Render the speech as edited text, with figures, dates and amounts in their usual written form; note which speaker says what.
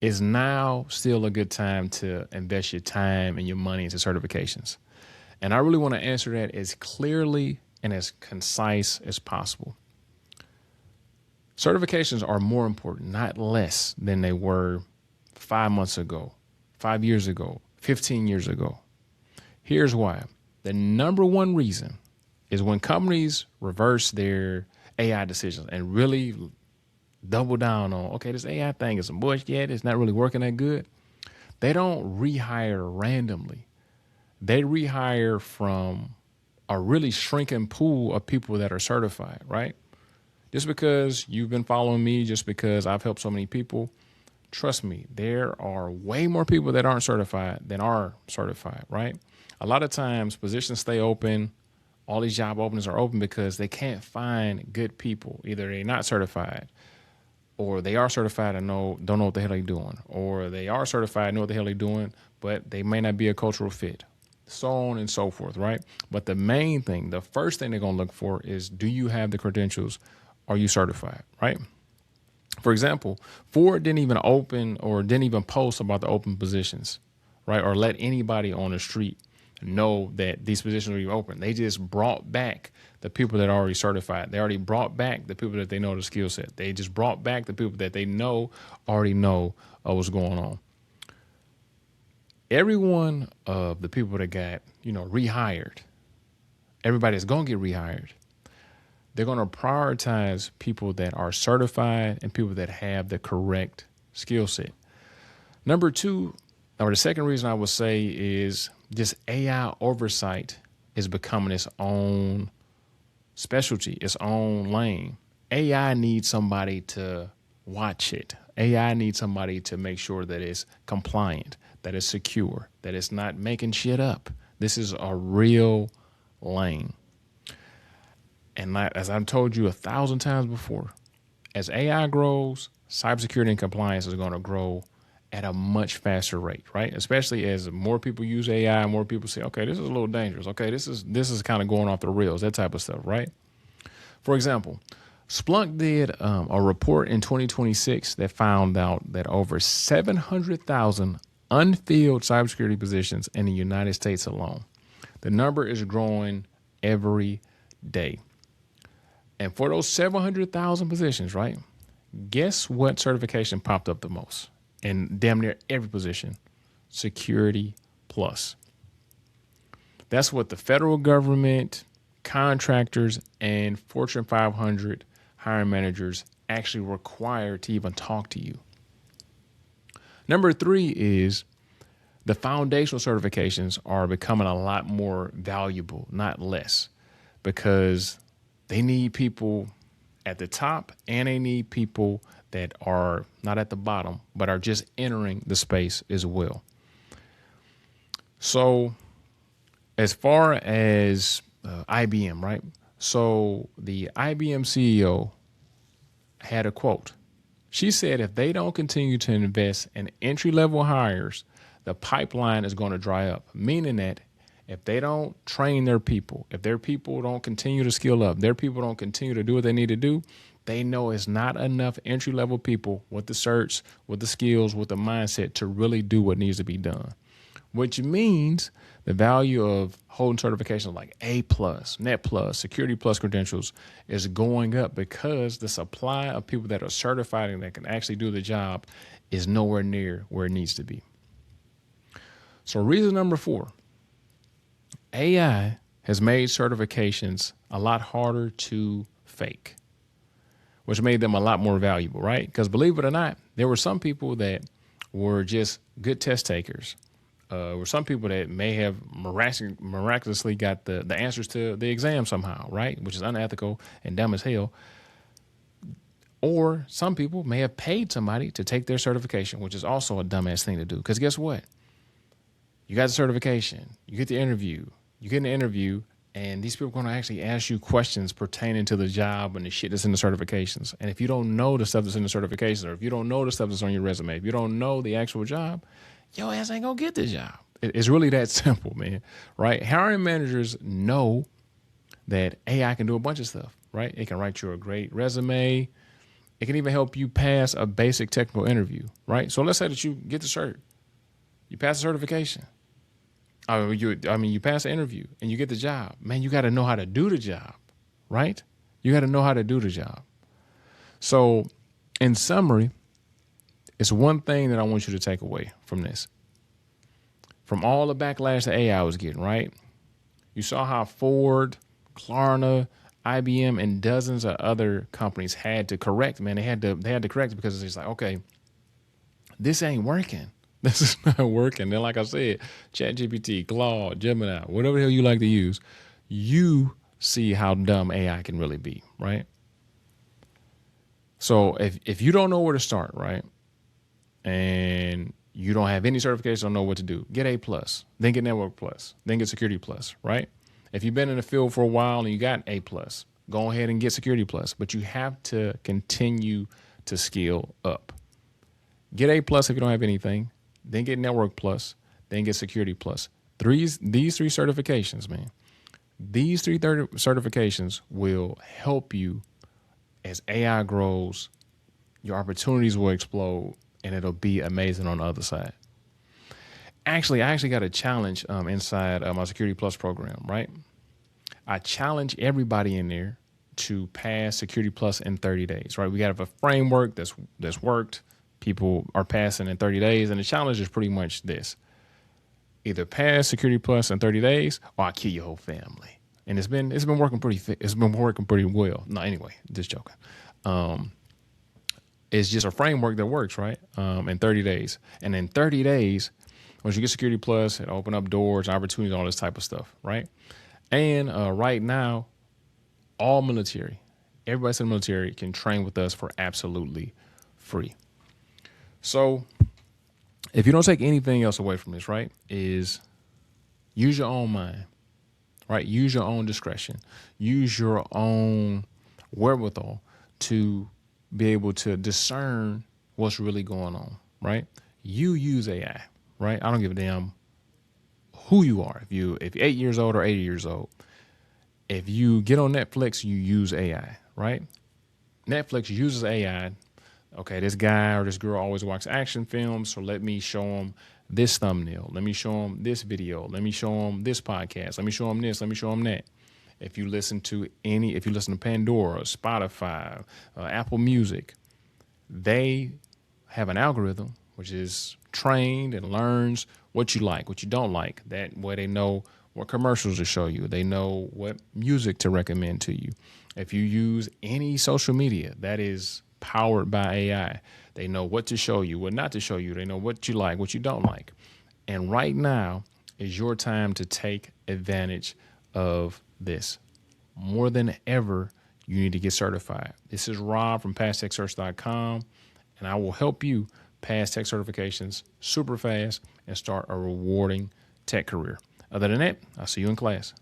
Speaker 1: is now still a good time to invest your time and your money into certifications? And I really want to answer that as clearly and as concise as possible. Certifications are more important, not less, than they were 5 months ago, 5 years ago, 15 years ago. Here's why. The number one reason is when companies reverse their AI decisions and really double down on, okay, this AI thing is some bullshit, it's not really working that good. They don't rehire randomly. They rehire from a really shrinking pool of people that are certified, right? Just because you've been following me, just because I've helped so many people, trust me, there are way more people that aren't certified than are certified, right? A lot of times positions stay open. All these job openings are open because they can't find good people. Either they're not certified, or they are certified and don't know what the hell they're doing, or they are certified, know what the hell they're doing, but they may not be a cultural fit, so on and so forth, right? But the main thing, the first thing they're going to look for is, do you have the credentials? Are you certified, right? For example, Ford didn't even open or didn't even post about the open positions, right? Or let anybody on the street know that these positions were even open. They just brought back the people that are already certified. They already brought back the people that they know the skill set. They just brought back the people that they know already know what's going on. Every one of the people that got, rehired, everybody that's going to get rehired, they're going to prioritize people that are certified and people that have the correct skill set. Number two, or the second reason I would say, is just AI oversight is becoming its own specialty, its own lane. AI needs somebody to watch it. AI needs somebody to make sure that it's compliant, that it's secure, that it's not making shit up. This is a real lane. And as I've told you 1,000 times before, as AI grows, cybersecurity and compliance is going to grow at a much faster rate, right? Especially as more people use AI, more people say, okay, this is a little dangerous. Okay, this is kind of going off the rails, that type of stuff, right? For example, Splunk did a report in 2026 that found out that over 700,000 unfilled cybersecurity positions in the United States alone. The number is growing every day. And for those 700,000 positions, right, guess what certification popped up the most in damn near every position? Security Plus. That's what the federal government, contractors, and Fortune 500 hiring managers actually require to even talk to you. Number three is the foundational certifications are becoming a lot more valuable, not less, because they need people at the top and they need people that are not at the bottom, but are just entering the space as well. So as far as IBM, right? So the IBM CEO had a quote. She said, if they don't continue to invest in entry-level hires, the pipeline is going to dry up, meaning that if they don't train their people, if their people don't continue to skill up, their people don't continue to do what they need to do, they know it's not enough entry-level people with the certs, with the skills, with the mindset to really do what needs to be done. Which means the value of holding certifications like A+, Net Plus, Security Plus credentials is going up because the supply of people that are certified and that can actually do the job is nowhere near where it needs to be. So reason number 4, AI has made certifications a lot harder to fake, which made them a lot more valuable, right? Because believe it or not, there were some people that were just good test takers. Or some people that may have miraculously got the answers to the exam somehow, right? Which is unethical and dumb as hell. Or some people may have paid somebody to take their certification, which is also a dumbass thing to do. Because guess what? You got the certification, you get the interview, and these people are going to actually ask you questions pertaining to the job and the shit that's in the certifications. And if you don't know the stuff that's in the certifications, or if you don't know the stuff that's on your resume, if you don't know the actual job, your ass ain't going to get the job. It's really that simple, man, right? Hiring managers know that AI can do a bunch of stuff, right? It can write you a great resume. It can even help you pass a basic technical interview, right? So let's say that you get the cert, you pass the certification. You pass the interview and you get the job. Man, you got to know how to do the job, right? You got to know how to do the job. So, in summary, it's one thing that I want you to take away from this. From all the backlash that AI was getting, right? You saw how Ford, Klarna, IBM, and dozens of other companies had to correct, man. They had to correct it because it's like, okay, this ain't working. This is not working. Then, like I said, ChatGPT, Claude, Gemini, whatever the hell you like to use, you see how dumb AI can really be, right? So if you don't know where to start, right, and you don't have any certifications, don't know what to do, get A plus, then get Network plus, then get Security plus, right? If you've been in the field for a while and you got A plus, go ahead and get Security plus, but you have to continue to skill up. Get A plus if you don't have anything, then get Network plus, then get Security plus. These three certifications, man, these three certifications will help you as AI grows. Your opportunities will explode, and it'll be amazing on the other side. Actually, I got a challenge inside my Security Plus program, right? I challenge everybody in there to pass Security Plus in 30 days, right? We got a framework that's worked. People are passing in 30 days, and the challenge is pretty much this: either pass Security Plus in 30 days, or I kill your whole family. And it's been working pretty well. No, anyway, just joking. It's just a framework that works, right? In 30 days. And in 30 days, once you get Security Plus, it open up doors, opportunities, all this type of stuff, right? And right now, all military, everybody in the military can train with us for absolutely free. So if you don't take anything else away from this, right, is use your own mind, right? Use your own discretion. Use your own wherewithal to be able to discern what's really going on, right? You use AI, right? I don't give a damn who you are. If you're 8 years old or 80 years old, if you get on Netflix, you use AI, right? Netflix uses AI. Okay, this guy or this girl always watches action films, so let me show them this thumbnail. Let me show them this video. Let me show them this podcast. Let me show them this. Let me show them that. If you listen to Pandora, Spotify, Apple Music, they have an algorithm which is trained and learns what you like, what you don't like. That way they know what commercials to show you. They know what music to recommend to you. If you use any social media that is powered by AI, they know what to show you, what not to show you. They know what you like, what you don't like. And right now is your time to take advantage of this. More than ever, you need to get certified. This is Rob from PasstechCerts.com, and I will help you pass tech certifications super fast and start a rewarding tech career. Other than that, I'll see you in class.